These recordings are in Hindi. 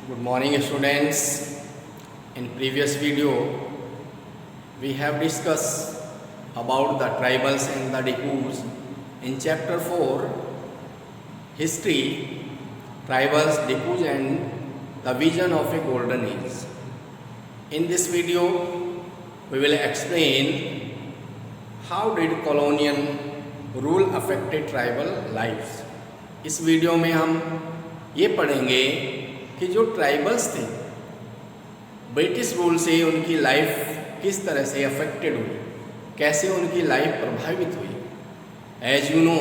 Good morning, students. In previous video, we have discussed about the tribals and the Dikus. In chapter 4, history, tribals, Dikus and the vision of a golden age. In this video, we will explain how did colonial rule affected tribal lives. इस वीडियो में हम ये पढ़ेंगे कि जो ट्राइबल्स थे ब्रिटिश रूल से उनकी लाइफ किस तरह से अफेक्टेड हुई, कैसे उनकी लाइफ प्रभावित हुई. As you know,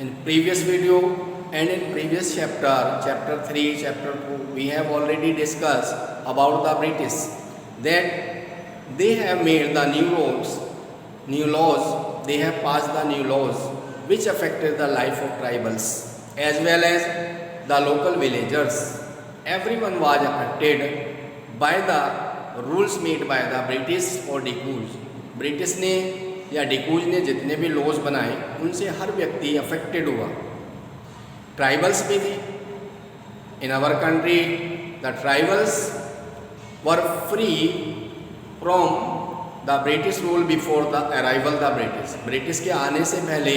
in previous video and in previous chapter 3, chapter 2, we have already discussed about the British that they have made the new laws, they have passed the new laws which affected the life of tribals as well as the local villagers. Everyone was affected by the rules made by the British or Dikus. British ने या डिकूज ने जितने भी लॉज बनाए उनसे हर व्यक्ति अफेक्टेड हुआ. ट्राइबल्स भी थे. In our country the tribals were free from the British rule before the arrival the British. British के आने से पहले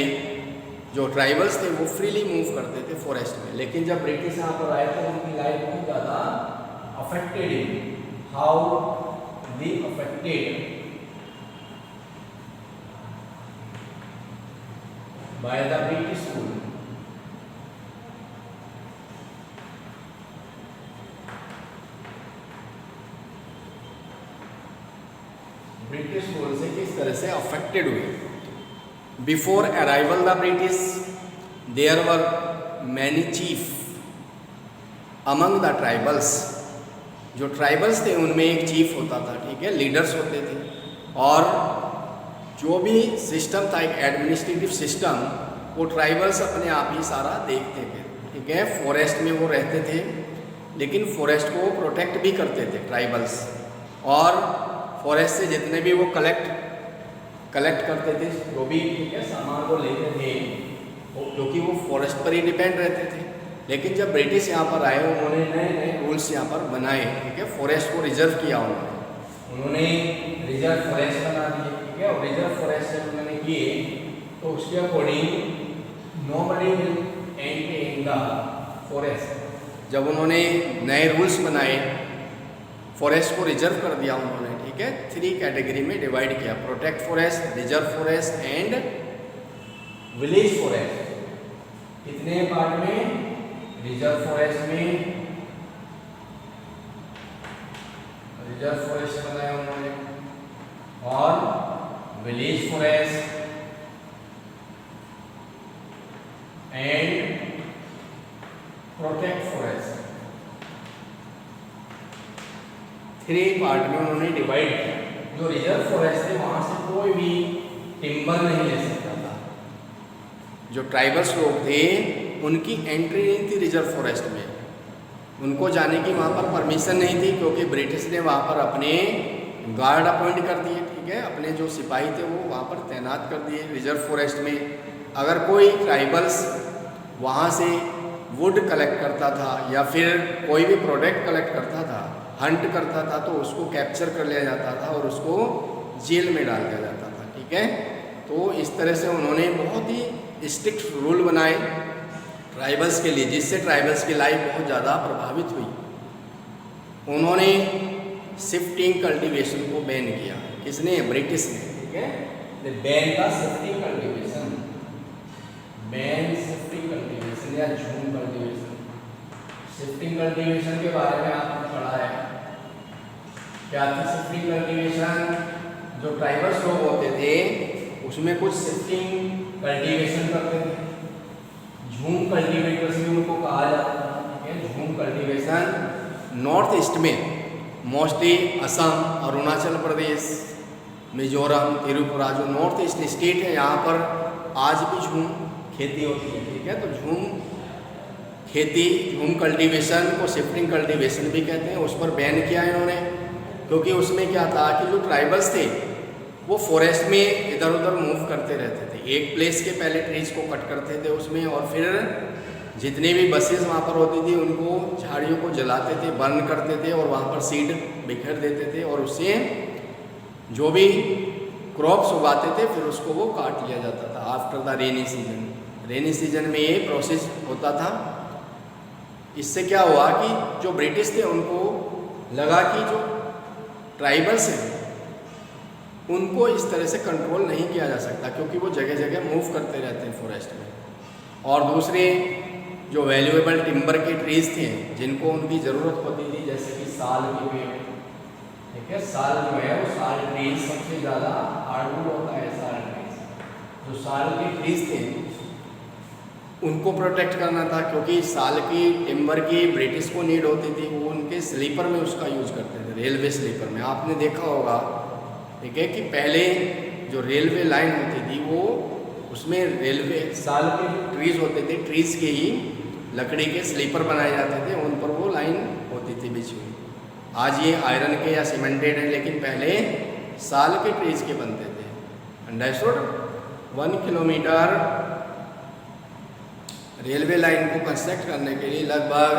जो ट्राइबल्स थे वो फ्रीली मूव करते थे फॉरेस्ट में, लेकिन जब ब्रिटिश यहाँ पर आए तो उनकी लाइफ बहुत ज़्यादा अफेक्टेड है. How they affected by the British rule. British rule से किस तरह से अफेक्टेड हुए. Before arrival the British, there were many chief among the tribals. जो ट्राइबल्स थे उनमें एक चीफ होता था, ठीक है, लीडर्स होते थे, और जो भी सिस्टम था एक एडमिनिस्ट्रेटिव सिस्टम वो ट्राइबल्स अपने आप ही सारा देखते थे, ठीक है. फॉरेस्ट में वो रहते थे लेकिन फॉरेस्ट को प्रोटेक्ट भी करते थे ट्राइबल्स, और फॉरेस्ट से जितने भी वो कलेक्ट करते थे जो भी, ठीक है, सामान को लेते थे, क्योंकि वो फॉरेस्ट पर ही डिपेंड रहते थे. लेकिन जब ब्रिटिश यहाँ पर आए उन्होंने नए नए रूल्स यहाँ पर बनाए, ठीक है. फॉरेस्ट को रिजर्व किया उन्होंने रिजर्व फॉरेस्ट बना दिए, ठीक है. और रिजर्व फॉरेस्ट जब उन्होंने किए तो उसके according nobody will enter in the forest. जब उन्होंने नए रूल्स बनाए, फॉरेस्ट को रिजर्व कर दिया उन्होंने, ठीक है. 3 कैटेगरी में डिवाइड किया: protect forest, reserve forest and village forest. कितने पार्ट में? रिजर्व फॉरेस्ट में रिजर्व फॉरेस्ट बनाया उन्होंने, और village forest and protect forest. 3 part में उन्होंने डिवाइड किया. जो रिजर्व फॉरेस्ट थे वहां से कोई भी टिम्बर नहीं ले सकता था. जो ट्राइबल्स लोग थे उनकी एंट्री नहीं थी रिजर्व फॉरेस्ट में, उनको जाने की वहाँ पर परमिशन नहीं थी, क्योंकि ब्रिटिश ने वहाँ पर अपने गार्ड अपॉइंट कर दिए, ठीक है. अपने जो सिपाही थे वो वहाँ पर तैनात कर दिए रिजर्व फॉरेस्ट में. अगर कोई ट्राइबल्स वहाँ से वुड कलेक्ट करता था या फिर कोई भी प्रोडक्ट कलेक्ट करता था, हंट करता था, तो उसको कैप्चर कर लिया जाता था और उसको जेल में डाल दिया जाता था, ठीक है. तो इस तरह से उन्होंने बहुत ही स्ट्रिक्ट रूल बनाए ट्राइबल्स के लिए, जिससे ट्राइबल्स की लाइफ बहुत ज़्यादा प्रभावित हुई. उन्होंने शिफ्टिंग कल्टीवेशन को बैन किया. किसने? ब्रिटिश ने, ठीक है. Ban the shifting cultivation, ban shifting cultivation या झूम कल्टीवेशन. शिफ्टिंग कल्टीवेशन के बारे में आपने पढ़ा है. क्या थी शिफ्टिंग कल्टीवेशन? जो ट्राइबल्स लोग होते थे उसमें कुछ शिफ्टिंग कल्टीवेशन करते थे. झूम कल्टीवेटर्स भी उनको कहा जाता था, ठीक है. झूम कल्टीवेशन नॉर्थ ईस्ट में मोस्टली असम, अरुणाचल प्रदेश, मिजोरम, त्रिपुरा, जो नॉर्थ ईस्ट स्टेट है यहाँ पर आज भी झूम खेती होती है, ठीक है. तो झूम खेती, झूम कल्टीवेशन को शिफ्टिंग कल्टीवेशन भी कहते हैं, उस पर बैन किया इन्होंने, क्योंकि उसमें क्या था कि जो ट्राइबल्स थे वो फॉरेस्ट में इधर उधर मूव करते रहते थे. एक प्लेस के पहले ट्रीज को कट करते थे उसमें, और फिर जितनी भी बसेस वहाँ पर होती थी उनको झाड़ियों को जलाते थे, बर्न करते थे और वहाँ पर सीड बिखेर देते थे और उससे जो भी क्रॉप्स उगाते थे फिर उसको वो काट लिया जाता था after the rainy season. Rainy season में ये प्रोसेस होता था। इससे क्या हुआ कि जो ब्रिटिश थे उनको लगा कि जो ट्राइबल्स हैं उनको इस तरह से कंट्रोल नहीं किया जा सकता क्योंकि वो जगह जगह मूव करते रहते हैं फॉरेस्ट में। और दूसरे जो वैल्यूएबल टिम्बर के ट्रीज थे जिनको उनकी ज़रूरत होती थी, जैसे कि साल के पेड़, ठीक है, साल जो है वो साल ट्रीज सबसे ज़्यादा हार्डवुड होता है। साल ट्रीज जो साल के ट्रीज थे उनको प्रोटेक्ट करना था क्योंकि साल की टिम्बर की ब्रिटिश को नीड होती थी। वो उनके स्लीपर में उसका यूज करते थे, रेलवे स्लीपर में। आपने देखा होगा, ठीक है, कि पहले जो रेलवे लाइन होती थी वो उसमें रेलवे साल के ट्रीज होते थे, ट्रीज के ही लकड़ी के स्लीपर बनाए जाते थे, उन पर वो लाइन होती थी बिछी हुई। आज ये आयरन के या सीमेंटेड है, लेकिन पहले साल के ट्रीज के बनते थे। अंडरस्टूड। 1 किलोमीटर रेलवे लाइन को कंस्ट्रक्ट करने के लिए लगभग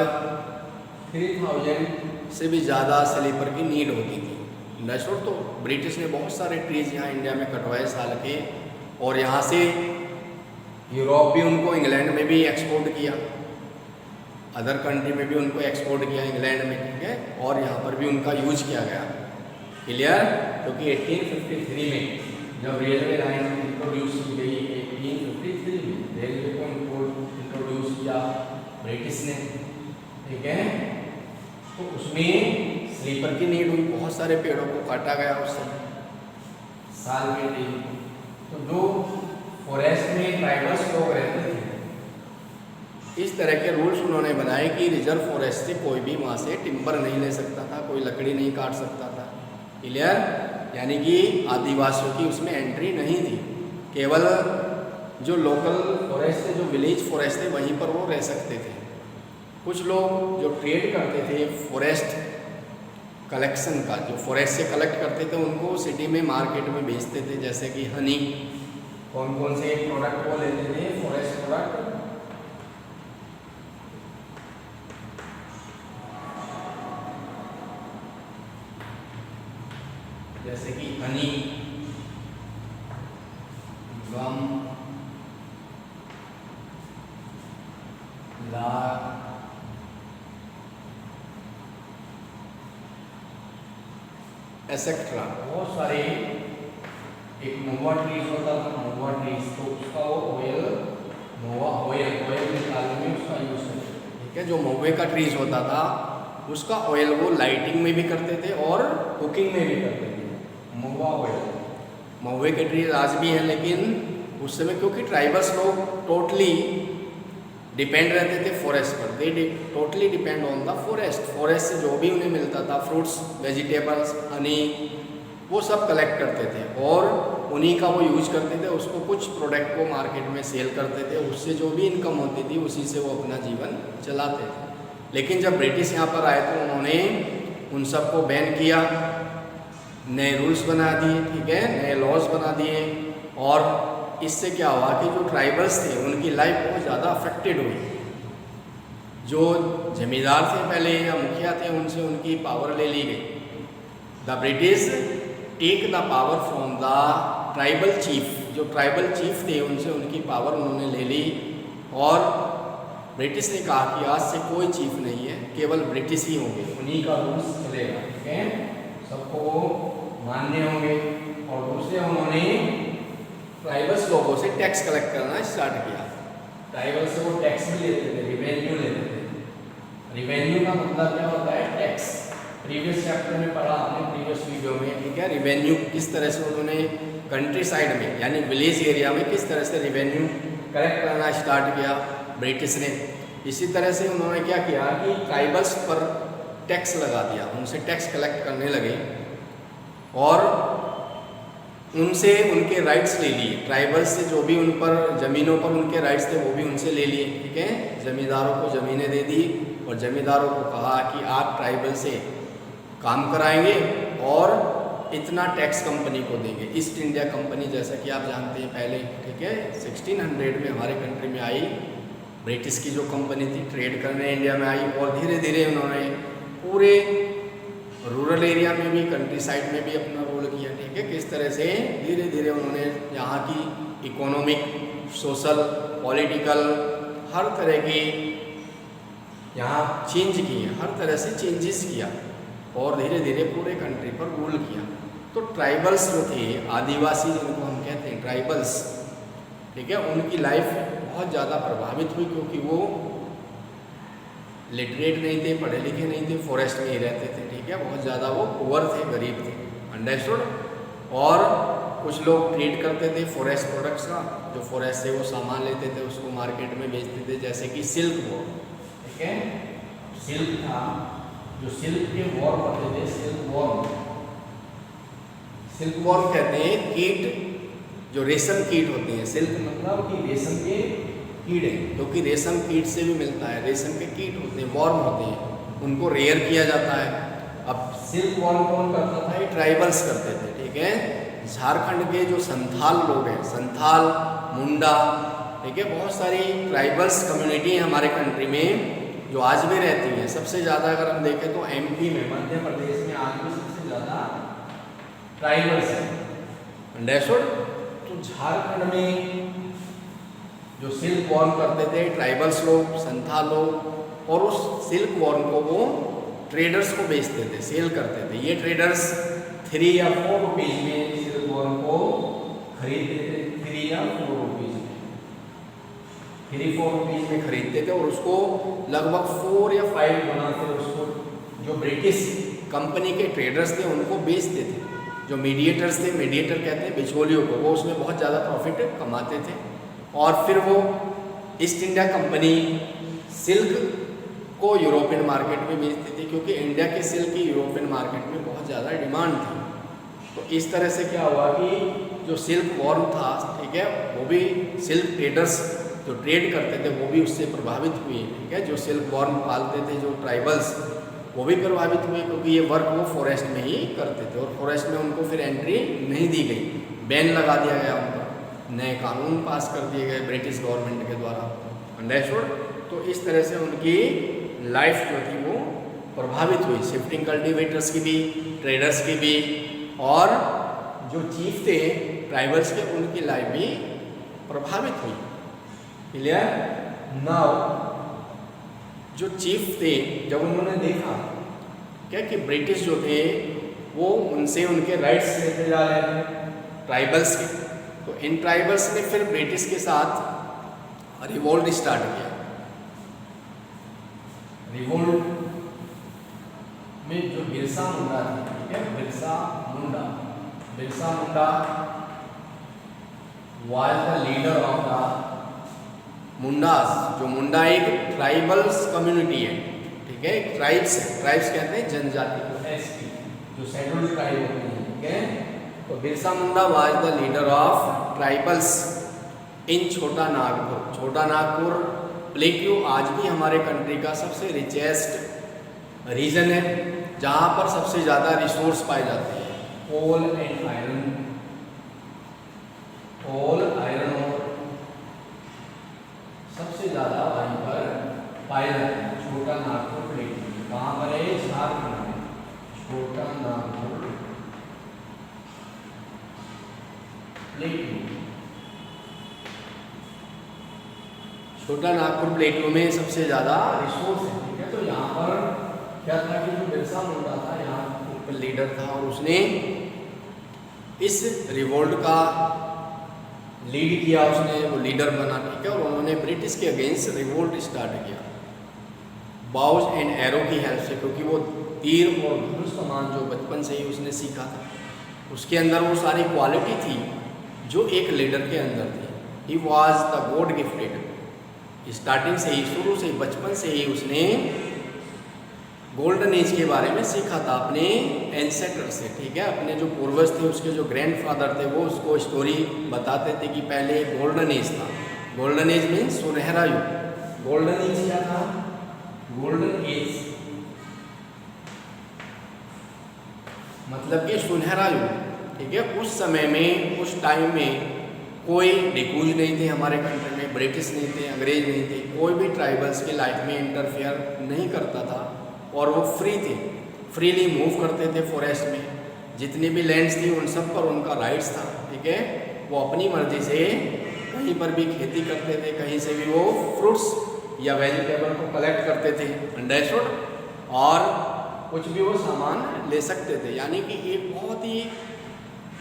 3000 से भी ज़्यादा स्लीपर की नीड होती थी। अंडरस्टूड। तो ब्रिटिश ने बहुत सारे ट्रीज यहाँ इंडिया में कटवाए साल के, और यहाँ से यूरोप भी उनको इंग्लैंड में भी एक्सपोर्ट किया, अदर कंट्री में भी उनको एक्सपोर्ट किया इंग्लैंड में, ठीक है, और यहाँ पर भी उनका यूज किया गया। क्लियर। क्योंकि 1853 में जब रेलवे लाइन इंट्रोड्यूस की गई, 1853 में रेलवे को इंट्रोड्यूस किया ब्रिटिश ने, ठीक है, तो उसमें स्लीपर की नीड हुई, बहुत सारे पेड़ों को काटा गया उस समय साल के ट्री। तो जो फॉरेस्ट में ट्राइबल्स लोग रहते थे, इस तरह के रूल्स उन्होंने बनाए कि रिजर्व फॉरेस्ट से कोई भी वहाँ से टिम्बर नहीं ले सकता था, कोई लकड़ी नहीं काट सकता था। क्लियर। यानी कि आदिवासियों की उसमें एंट्री नहीं थी, केवल जो लोकल फॉरेस्ट थे, जो विलेज फॉरेस्ट थे, वहीं पर वो रह सकते थे। कुछ लोग जो ट्रेड करते थे फॉरेस्ट कलेक्शन का, जो फॉरेस्ट से कलेक्ट करते थे, उनको सिटी में मार्केट में बेचते थे, जैसे कि हनी। कौन कौन से प्रोडक्ट वो लेते थे, फॉरेस्ट प्रोडक्ट, जैसे कि हनी, गम, लाख, एसेट्रा, बहुत सारे। एक मोवा ट्रीज होता था, मोवा ट्रीज, तो उसका वो ऑयल, मोवा ऑयल निकालने में उसका यूज करते थे, ठीक है। जो महुए का ट्रीज होता था उसका ऑयल वो लाइटिंग में भी करते थे और कुकिंग में भी करते थे, मोवा ऑयल। महुए के ट्रीज आज भी हैं, लेकिन उस समय क्योंकि ट्राइबल्स लोग टोटली डिपेंड रहते थे फॉरेस्ट पर, दे totally depend on the forest. Forest से जो भी उन्हें मिलता था, फ्रूट्स, वेजिटेबल्स, हनी, वो सब कलेक्ट करते थे और उन्हीं का वो यूज करते थे। उसको कुछ प्रोडक्ट को मार्केट में सेल करते थे, उससे जो भी इनकम होती थी उसी से वो अपना जीवन चलाते थे। लेकिन जब ब्रिटिश यहाँ पर आए तो उन्होंने उन सबको बैन किया, नए रूल्स बना दिए, ठीक है, नए लॉज बना दिए, और इससे क्या हुआ कि जो ट्राइबल्स थे उनकी लाइफ बहुत ज़्यादा अफेक्टेड हुई। जो जमींदार थे पहले या मुखिया थे, उनसे उनकी पावर ले ली गई। The British take the power from the tribal chief, जो ट्राइबल चीफ थे उनसे उनकी पावर उन्होंने ले ली, और ब्रिटिश ने कहा कि आज से कोई चीफ नहीं है, केवल ब्रिटिश ही होंगे, उन्हीं का रूल्स चलेगा, ठीक है, सबको मान्य होंगे। और दूसरे उन्होंने ट्राइबल्स लोगों से टैक्स कलेक्ट करना स्टार्ट किया। ट्राइबल से वो टैक्स भी लेते थे, रिवेन्यू लेते थे। रिवेन्यू का मतलब क्या होता है, टैक्स। प्रीवियस चैप्टर में पढ़ा आपने, प्रीवियस वीडियो में, ठीक है। रिवेन्यू किस तरह से उन्होंने कंट्री साइड में यानी विलेज एरिया में किस तरह से रिवेन्यू कलेक्ट करना स्टार्ट किया ब्रिटिश ने। इसी तरह से उन्होंने क्या किया कि ट्राइबल्स पर टैक्स लगा दिया, उनसे टैक्स कलेक्ट करने लगे और उनसे उनके राइट्स ले लिए। ट्राइबल्स से जो भी उन पर ज़मीनों पर उनके राइट्स थे वो भी उनसे ले लिए, ठीक है। ज़मींदारों को ज़मीनें दे दी और ज़मींदारों को कहा कि आप ट्राइबल से काम कराएंगे और इतना टैक्स कंपनी को देंगे। ईस्ट इंडिया कंपनी जैसा कि आप जानते हैं पहले, ठीक है, 1600 में हमारे कंट्री में आई, ब्रिटिश की जो कंपनी थी ट्रेड करने इंडिया में आई और धीरे धीरे उन्होंने पूरे रूरल एरिया में भी, कंट्री साइड में भी अपना रोल किया। ठीक है, किस तरह से धीरे धीरे उन्होंने यहाँ की इकोनॉमिक, सोशल, पॉलिटिकल हर तरह की यहाँ चेंज किए, हर तरह से चेंजेस किया और धीरे धीरे पूरे कंट्री पर रूल किया। तो ट्राइबल्स जो थे, आदिवासी जिनको हम कहते हैं ट्राइबल्स, ठीक है, उनकी लाइफ बहुत ज़्यादा प्रभावित हुई क्योंकि वो लिटरेट नहीं थे, पढ़े लिखे नहीं थे, फॉरेस्ट में ही रहते थे। ठीक है, बहुत ज़्यादा वो पुअर थे, गरीब थे, अंडरस्टूड। और कुछ लोग ट्रेड करते थे फॉरेस्ट प्रोडक्ट्स का, जो फॉरेस्ट से वो सामान लेते थे उसको मार्केट में बेचते थे, जैसे कि सिल्क वॉर्म। ठीक है, सिल्क था, जो सिल्क के वॉर्म होते थे, सिल्क वॉर्म, सिल्क वॉर्म कहते हैं कीट, जो रेशम कीट होते हैं। सिल्क मतलब कि रेशम के कीड़े, जो कि रेशम कीट से भी मिलता है, रेशम के कीट होते हैं, वॉर्म होते हैं, उनको रेयर किया जाता है। अब सिल्क वॉर्म कौन करता था? ये ट्राइबल्स करते थे। ठीक है, झारखंड के जो संथाल लोग हैं, संथाल, मुंडा, ठीक है, बहुत सारी ट्राइबल्स कम्युनिटी हैं हमारे कंट्री में जो आज भी रहती हैं। सबसे ज़्यादा अगर हम देखें तो एमपी में, मध्य प्रदेश में आज भी सबसे ज़्यादा ट्राइबल्स हैं, अंडरस्टूड। तो झारखंड में जो सिल्क वॉर्म करते थे ट्राइबल्स लोग, संथाल लोग, और उस सिल्क वॉर्म को वो ट्रेडर्स को बेचते थे, सेल करते थे। ये ट्रेडर्स 3 या 4 रुपीज़ में सिल्क वॉर्म को खरीदते थे, 3 या 4 रुपीज़ में, 3-4 रुपीज़ में खरीदते थे और उसको लगभग 4 या 5 बनाते थे। उसको जो ब्रिटिश कंपनी के ट्रेडर्स थे उनको बेचते थे। जो मीडिएटर्स थे, मीडिएटर कहते हैं बिचौलियों को, वो उसमें बहुत ज़्यादा प्रॉफिट कमाते थे और फिर वो ईस्ट इंडिया कंपनी सिल्क को यूरोपियन मार्केट में बेचती थी, क्योंकि इंडिया के सिल्क की यूरोपियन मार्केट में बहुत ज़्यादा डिमांड थी। तो इस तरह से क्या हुआ कि जो सिल्क वॉर्म था, ठीक है, वो भी सिल्क ट्रेडर्स जो ट्रेड करते थे वो भी उससे प्रभावित हुए। ठीक है, जो सिल्क वॉर्म पालते थे जो ट्राइबल्स, वो भी प्रभावित हुए क्योंकि ये वर्क वो फॉरेस्ट में ही करते थे और फॉरेस्ट में उनको फिर एंट्री नहीं दी गई, बैन लगा दिया गया उन पर, नए कानून पास कर दिए गए ब्रिटिश गवर्नमेंट के द्वारा, अंडरस्टूड। तो इस तरह से उनकी लाइफ जो थी वो प्रभावित हुई, शिफ्टिंग कल्टीवेटर्स की भी, ट्रेडर्स की भी, और जो चीफ थे ट्राइबल्स के, उनकी लाइफ भी प्रभावित हुई। क्लियर? नाउ जो चीफ थे, जब उन्होंने देखा क्या कि ब्रिटिश जो थे वो उनसे उनके राइट्स लेते जा रहे थे ट्राइबल्स के, तो इन ट्राइबल्स ने फिर ब्रिटिश के साथ रिवोल्ट स्टार्ट किया। रिवोल्ट में जो बिरसा मुंडा थे, ठीक है, Birsa Munda was the leader of the Mundas. जो मुंडा एक ट्राइबल्स कम्युनिटी है, ठीक है, ट्राइब्स है, ट्राइब्स कहते हैं जनजाति को, एसटी जो शेड्यूल्ड ट्राइब होती है। ठीक है, तो Birsa Munda was the leader of tribals in Chota Nagpur. छोटा नागपुर प्लेट्यू आज भी हमारे कंट्री का सबसे रिचेस्ट रीजन है, जहाँ पर सबसे ज़्यादा रिसोर्स पाए जाते हैं, कोल एंड आयरन, कोल, आयरन और सबसे ज़्यादा वहीं पर पाए जाते हैं। छोटा नागपुर प्लेट्यू कहाँ पर है? झारखंड में। छोटा नागपुर प्लेट्यू, छोटा नागपुर प्लेट्यू में सबसे ज़्यादा रिसोर्स है। ठीक है, तो यहाँ पर क्या था कि जो बिरसा मुंडा था यहाँ पर लीडर था और उसने इस रिवोल्ट का लीड किया, उसने वो लीडर बना। ठीक है, और उन्होंने ब्रिटिश के अगेंस्ट रिवोल्ट स्टार्ट किया बाउज एंड एरो की हेल्प से, क्योंकि वो तीर और धनुष कमान जो बचपन से ही उसने सीखा था, उसके अंदर वो सारी क्वालिटी थी जो एक लीडर के अंदर थी। He was the God gifted. Starting से ही, शुरू से ही, बचपन से ही उसने गोल्डन एज के बारे में सीखा था अपने एंसेस्टर से। ठीक है, अपने जो पूर्वज थे, उसके जो ग्रैंडफादर थे, वो उसको स्टोरी बताते थे कि पहले गोल्डन एज था। गोल्डन एज मीन्स सुनहरा युग। गोल्डन एज क्या था? गोल्डन एज मतलब कि सुनहरा युग। ठीक है, उस समय में, उस टाइम में कोई डिकूज नहीं थे हमारे कंट्री में, ब्रिटिश नहीं थे, अंग्रेज नहीं थे, कोई भी ट्राइबल्स की लाइफ में इंटरफेयर नहीं करता था और वो फ्री थे, फ्रीली मूव करते थे फॉरेस्ट में। जितनी भी लैंड्स थी उन सब पर उनका राइट्स था, ठीक है। वो अपनी मर्जी से कहीं पर भी खेती करते थे, कहीं से भी वो फ्रूट्स या वेजिटेबल को कलेक्ट करते थे, अंडरस्टूड, और कुछ भी वो सामान ले सकते थे। यानी कि एक बहुत ही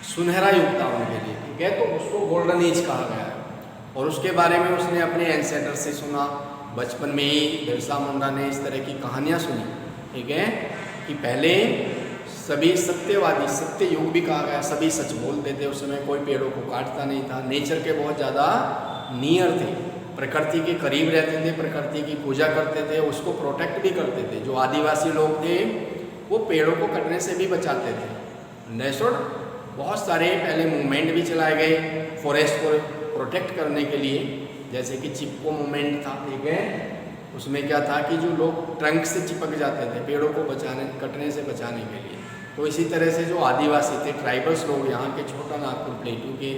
सुनहरा युग था उनके लिए, ठीक है। तो उसको गोल्डन एज कहा गया है। और उसके बारे में उसने अपने एंसेस्टर से सुना, बचपन में ही बिरसा मुंडा ने इस तरह की कहानियाँ सुनी, ठीक है, कि पहले सभी सत्यवादी, सत्य युग भी कहा गया, सभी सच बोलते थे। उस समय कोई पेड़ों को काटता नहीं था, नेचर के बहुत ज़्यादा नियर थे, प्रकृति के करीब रहते थे, प्रकृति की पूजा करते थे, उसको प्रोटेक्ट भी करते थे। जो आदिवासी लोग थे वो पेड़ों को कटने से भी बचाते थे, अंडरस्टूड। बहुत सारे पहले मूवमेंट भी चलाए गए फॉरेस्ट को प्रोटेक्ट करने के लिए, जैसे कि चिपको मूवमेंट था, ठीक है। उसमें क्या था कि जो लोग ट्रंक से चिपक जाते थे पेड़ों को कटने से बचाने के लिए। तो इसी तरह से जो आदिवासी थे, ट्राइबल्स लोग यहाँ के छोटा नागपुर प्लेटू के,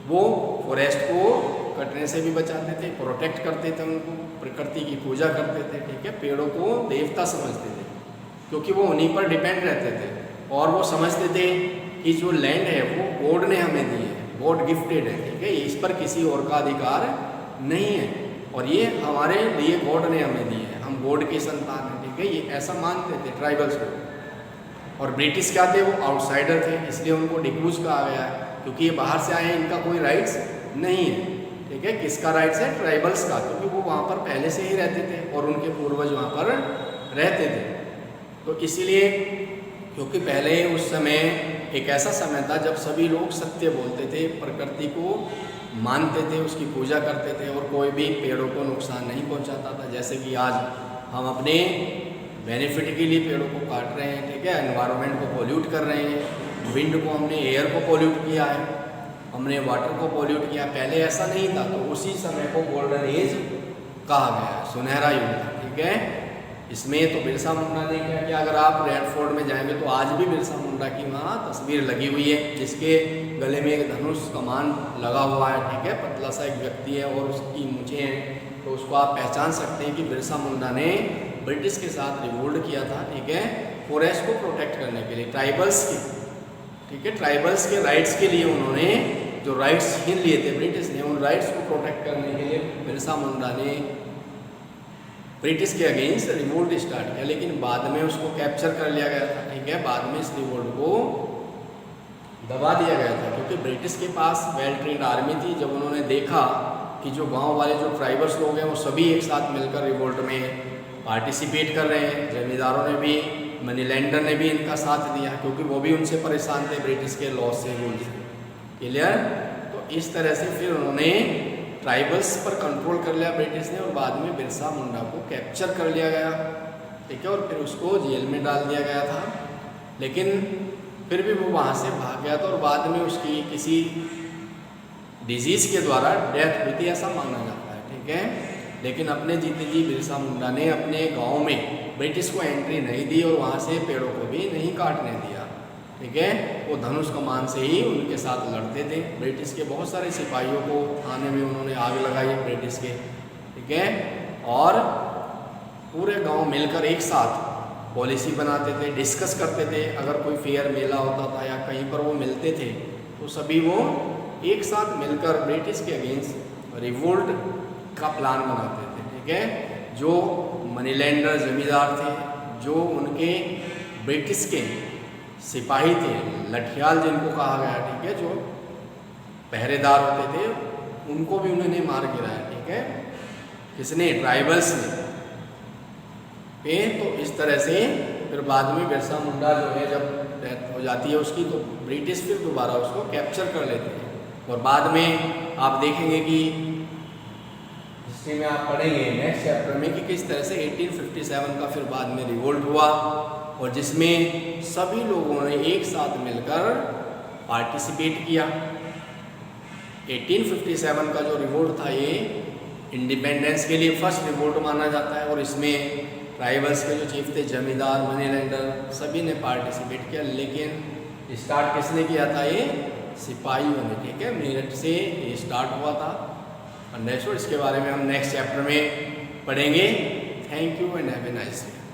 वो फॉरेस्ट को कटने से भी बचाते थे, प्रोटेक्ट करते थे उनको, प्रकृति की पूजा करते थे, ठीक है। पेड़ों को देवता समझते थे क्योंकि वो उन्हीं पर डिपेंड रहते थे। और वो समझते थे कि जो लैंड है वो गॉड ने हमें दी है, गॉड गिफ्टेड है, ठीक है, इस पर किसी और का अधिकार नहीं है और ये हमारे लिए गॉड ने हमें दी है, हम गॉड के संतान हैं, ठीक है। ये ऐसा मानते थे ट्राइबल्स को। और ब्रिटिश क्या थे, वो आउटसाइडर थे, इसलिए उनको डिक्रूज कहा गया है क्योंकि ये बाहर से आए हैं, इनका कोई राइट्स नहीं है, ठीक है। किसका राइट्स है? ट्राइबल्स का, क्योंकि वो वहाँ पर पहले से ही रहते थे और उनके पूर्वज वहाँ पर रहते थे। तो इसीलिए, क्योंकि पहले उस समय एक ऐसा समय था जब सभी लोग सत्य बोलते थे, प्रकृति को मानते थे, उसकी पूजा करते थे और कोई भी पेड़ों को नुकसान नहीं पहुंचाता था। जैसे कि आज हम अपने बेनिफिट के लिए पेड़ों को काट रहे हैं, ठीक है, एनवायरनमेंट को पोल्यूट कर रहे हैं, विंड को हमने, एयर को पोल्यूट किया है, हमने वाटर को पोल्यूट किया। पहले ऐसा नहीं था, तो उसी समय को गोल्डन एज कहा गया है, सुनहरा युग, ठीक है। इसमें तो बिरसा मुंडा ने क्या किया, अगर आप रेड फोर्ट में जाएंगे तो आज भी बिरसा मुंडा की वहाँ तस्वीर लगी हुई है, जिसके गले में एक धनुष कमान लगा हुआ है, ठीक है। पतला सा एक व्यक्ति है और उसकी मूंछें हैं, तो उसको आप पहचान सकते हैं कि बिरसा मुंडा ने ब्रिटिश के साथ रिवोल्ट किया था, ठीक है, फॉरेस्ट को प्रोटेक्ट करने के लिए, ट्राइबल्स की, ठीक है, ट्राइबल्स के राइट्स के लिए उन्होंने जो राइट्स छीन लिए थे ब्रिटिश ने, उन राइट्स को प्रोटेक्ट करने के लिए बिरसा मुंडा ने ब्रिटिश के अगेंस्ट रिवोल्ट स्टार्ट किया। लेकिन बाद में उसको कैप्चर कर लिया गया था, ठीक है, बाद में इस रिवोल्ट को दबा दिया गया था क्योंकि ब्रिटिश के पास वेल ट्रेंड आर्मी थी। जब उन्होंने देखा कि जो गांव वाले जो ट्राइबल्स लोग हैं वो सभी एक साथ मिलकर रिवोल्ट में पार्टिसिपेट कर रहे हैं, जमींदारों ने भी, मनी लैंडर ने भी इनका साथ दिया क्योंकि वो भी उनसे परेशान थे ब्रिटिश के लॉ से, रूल से, क्लियर। तो इस तरह से फिर उन्होंने ट्राइबल्स पर कंट्रोल कर लिया ब्रिटिश ने और बाद में बिरसा मुंडा को कैप्चर कर लिया गया, ठीक है, और फिर उसको जेल में डाल दिया गया था। लेकिन फिर भी वो वहाँ से भाग गया था और बाद में उसकी किसी डिजीज़ के द्वारा डेथ हुई थी, ऐसा माना जाता है, ठीक है। लेकिन अपने जीते जी बिरसा मुंडा ने अपने गांव में ब्रिटिश को एंट्री नहीं दी और वहाँ से पेड़ों को भी नहीं काटने दिया, ठीक है। वो धनुष कमान से ही उनके साथ लड़ते थे। ब्रिटिश के बहुत सारे सिपाहियों को थाने में उन्होंने आग लगाई ब्रिटिश के, ठीक है, और पूरे गांव मिलकर एक साथ पॉलिसी बनाते थे, डिस्कस करते थे। अगर कोई फेयर मेला होता था या कहीं पर वो मिलते थे तो सभी वो एक साथ मिलकर ब्रिटिश के अगेंस्ट रिवोल्ट का प्लान बनाते थे, ठीक है। जो मनी लैंडर जमींदार थे, जो उनके ब्रिटिश के सिपाही थे, लठियाल जिनको कहा गया, ठीक है, जो पहरेदार होते थे, उनको भी उन्होंने मार गिराया, ठीक है, किसने? ट्राइबल्स ने। तो इस तरह से फिर बाद में बिरसा मुंडा जो है जब डेथ हो जाती है उसकी, तो ब्रिटिश फिर दोबारा उसको कैप्चर कर लेते हैं। और बाद में आप देखेंगे कि हिस्ट्री में आप पढ़ेंगे नेक्स्ट चैप्टर में कि किस तरह से 1857 का फिर बाद में रिवोल्ट हुआ और जिसमें सभी लोगों ने एक साथ मिलकर पार्टिसिपेट किया। 1857 का जो रिवोल्ट था ये इंडिपेंडेंस के लिए फर्स्ट रिवोल्ट माना जाता है और इसमें ट्राइबल्स के जो चीफ थे, जमींदार, मनी लैंडर, सभी ने पार्टिसिपेट किया। लेकिन स्टार्ट किसने किया था? ये सिपाहियों ने, ठीक है, मेरठ से ये स्टार्ट हुआ था। अंडरस्टूड। इसके बारे में हम नेक्स्ट चैप्टर में पढ़ेंगे। Thank you and have a nice day.